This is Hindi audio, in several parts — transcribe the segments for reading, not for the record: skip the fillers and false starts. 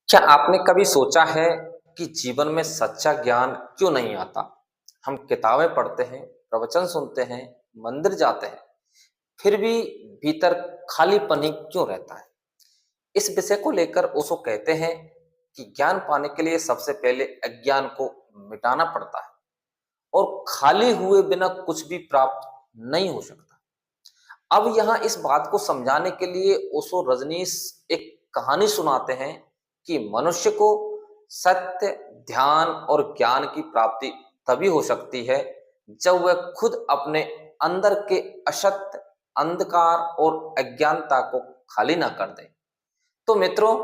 क्या आपने कभी सोचा है कि जीवन में सच्चा ज्ञान क्यों नहीं आता? हम किताबें पढ़ते हैं, प्रवचन सुनते हैं, मंदिर जाते हैं, फिर भी भीतर खालीपन ही क्यों रहता है? इस विषय को लेकर ओशो कहते हैं कि ज्ञान पाने के लिए सबसे पहले अज्ञान को मिटाना पड़ता है और खाली हुए बिना कुछ भी प्राप्त नहीं हो सकता। अब यहाँ इस बात को समझाने के लिए ओशो रजनीश एक कहानी सुनाते हैं कि मनुष्य को सत्य, ध्यान और ज्ञान की प्राप्ति तभी हो सकती है जब वह खुद अपने अंदर के असत्य, अंधकार और अज्ञानता को खाली ना कर दे। तो मित्रों,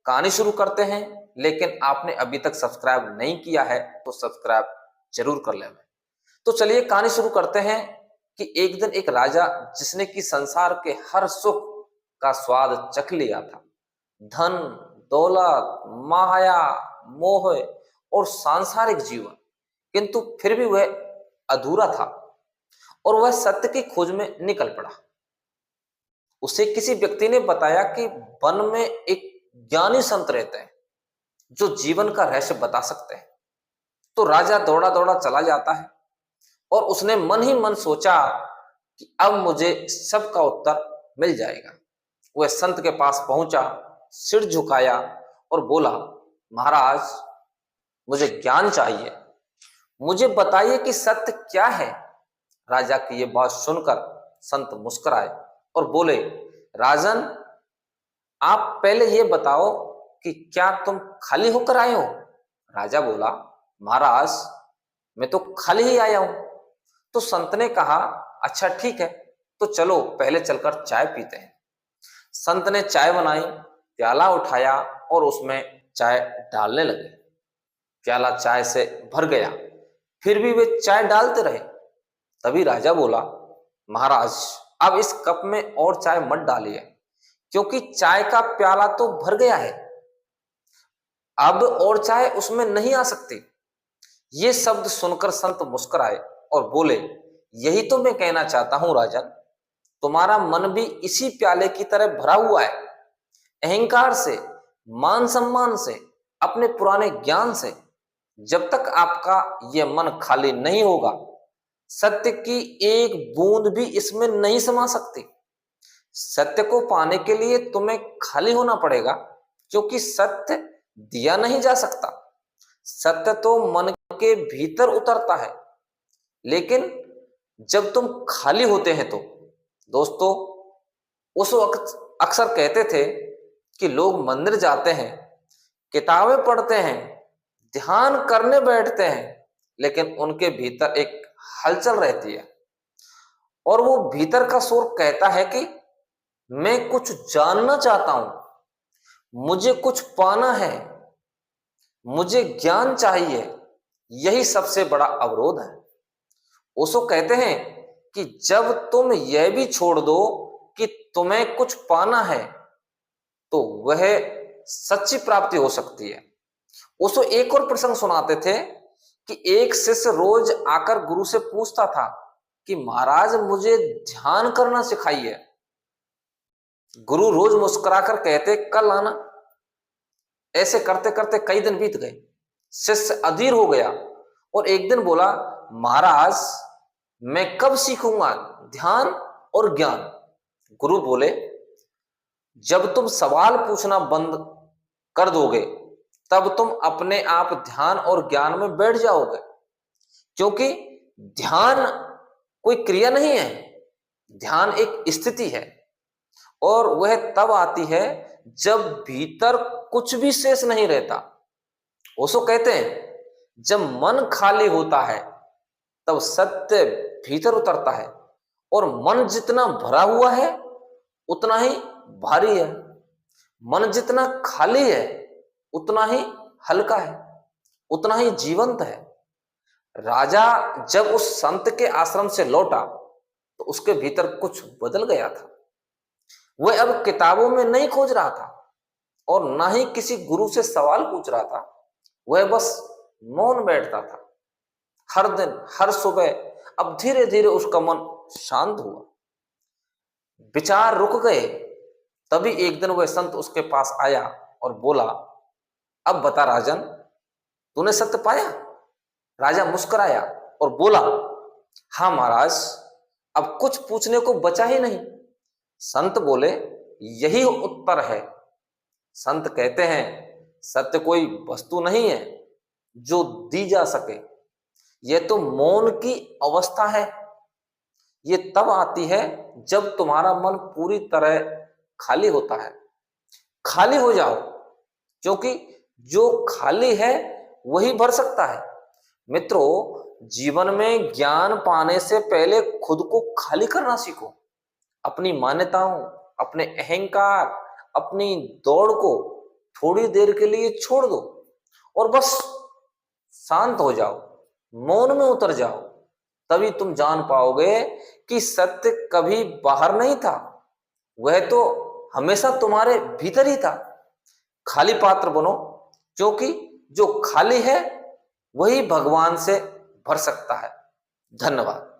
कहानी शुरू करते हैं, लेकिन आपने अभी तक सब्सक्राइब नहीं किया है तो सब्सक्राइब जरूर कर लें। तो चलिए कहानी शुरू करते हैं कि एक दिन एक राजा, जिसने कि संसार के हर सुख का स्वाद चख लिया था, धन, दौलत, माया, मोह और सांसारिक जीवन, किंतु फिर भी वह अधूरा था और वह सत्य की खोज में निकल पड़ा। उसे किसी व्यक्ति ने बताया कि वन में एक ज्ञानी संत रहते हैं जो जीवन का रहस्य बता सकते हैं। तो राजा दौड़ा दौड़ा चला जाता है और उसने मन ही मन सोचा कि अब मुझे सबका उत्तर मिल जाएगा। वह संत के पास पहुंचा, सिर झुकाया और बोला, महाराज, मुझे ज्ञान चाहिए, मुझे बताइए कि सत्य क्या है। राजा की यह बात सुनकर संत मुस्कुराए और बोले, राजन, आप पहले यह बताओ कि क्या तुम खाली होकर आए हो? राजा बोला, महाराज, मैं तो खाली ही आया हूं। तो संत ने कहा, अच्छा ठीक है, तो चलो पहले चलकर चाय पीते हैं। संत ने चाय बनाई, प्याला उठाया और उसमें चाय डालने लगे। प्याला चाय से भर गया, फिर भी वे चाय डालते रहे। तभी राजा बोला, महाराज, अब इस कप में और चाय मत डालिए, क्योंकि चाय का प्याला तो भर गया है, अब और चाय उसमें नहीं आ सकती। ये शब्द सुनकर संत मुस्कुराए और बोले, यही तो मैं कहना चाहता हूं राजन, तुम्हारा मन भी इसी प्याले की तरह भरा हुआ है, अहंकार से, मान सम्मान से, अपने पुराने ज्ञान से। जब तक आपका यह मन खाली नहीं होगा, सत्य की एक बूंद भी इसमें नहीं समा सकती। सत्य को पाने के लिए तुम्हें खाली होना पड़ेगा, क्योंकि सत्य दिया नहीं जा सकता। सत्य तो मन के भीतर उतरता है, लेकिन जब तुम खाली होते हैं तो दोस्तों, उस वक्त अक्सर कहते थे कि लोग मंदिर जाते हैं, किताबें पढ़ते हैं, ध्यान करने बैठते हैं, लेकिन उनके भीतर एक हलचल रहती है और वो भीतर का सुर कहता है कि मैं कुछ जानना चाहता हूं, मुझे कुछ पाना है, मुझे ज्ञान चाहिए। यही सबसे बड़ा अवरोध है। ओशो कहते हैं कि जब तुम यह भी छोड़ दो कि तुम्हें कुछ पाना है, तो वह सच्ची प्राप्ति हो सकती है। ओशो एक और प्रसंग सुनाते थे कि एक शिष्य रोज आकर गुरु से पूछता था कि महाराज, मुझे ध्यान करना सिखाइए। गुरु रोज मुस्कुराकर कहते, कल आना। ऐसे करते करते कई दिन बीत गए। शिष्य अधीर हो गया और एक दिन बोला, महाराज, मैं कब सीखूंगा ध्यान और ज्ञान? गुरु बोले, जब तुम सवाल पूछना बंद कर दोगे, तब तुम अपने आप ध्यान और ज्ञान में बैठ जाओगे। क्योंकि ध्यान कोई क्रिया नहीं है, ध्यान एक स्थिति है और वह तब आती है जब भीतर कुछ भी शेष नहीं रहता। ओशो कहते हैं, जब मन खाली होता है तब सत्य भीतर उतरता है और मन जितना भरा हुआ है उतना ही भारी है, मन जितना खाली है उतना ही हल्का है, उतना ही जीवंत है। राजा जब उस संत के आश्रम से लौटा तो उसके भीतर कुछ बदल गया था। वह अब किताबों में नहीं खोज रहा था और ना ही किसी गुरु से सवाल पूछ रहा था। वह बस मौन बैठता था। हर दिन, हर सुबह अब धीरे धीरे उसका मन शांत हुआ, विचार रुक गए। तभी एक दिन वह संत उसके पास आया और बोला, अब बता राजन, तूने सत्य पाया? राजा मुस्कुराया और बोला, हाँ महाराज, अब कुछ पूछने को बचा ही नहीं। संत बोले, यही उत्तर है। संत कहते हैं, सत्य कोई वस्तु नहीं है जो दी जा सके, यह तो मौन की अवस्था है। ये तब आती है जब तुम्हारा मन पूरी तरह खाली होता है। खाली हो जाओ, क्योंकि जो खाली है वही भर सकता है। मित्रों, जीवन में ज्ञान पाने से पहले खुद को खाली करना सीखो। अपनी मान्यताओं, अपने अहंकार, अपनी दौड़ को थोड़ी देर के लिए छोड़ दो और बस शांत हो जाओ, मौन में उतर जाओ। तभी तुम जान पाओगे कि सत्य कभी बाहर नहीं था, वह तो हमेशा तुम्हारे भीतर ही था। खाली पात्र बनो, क्योंकि जो खाली है वही भगवान से भर सकता है। धन्यवाद।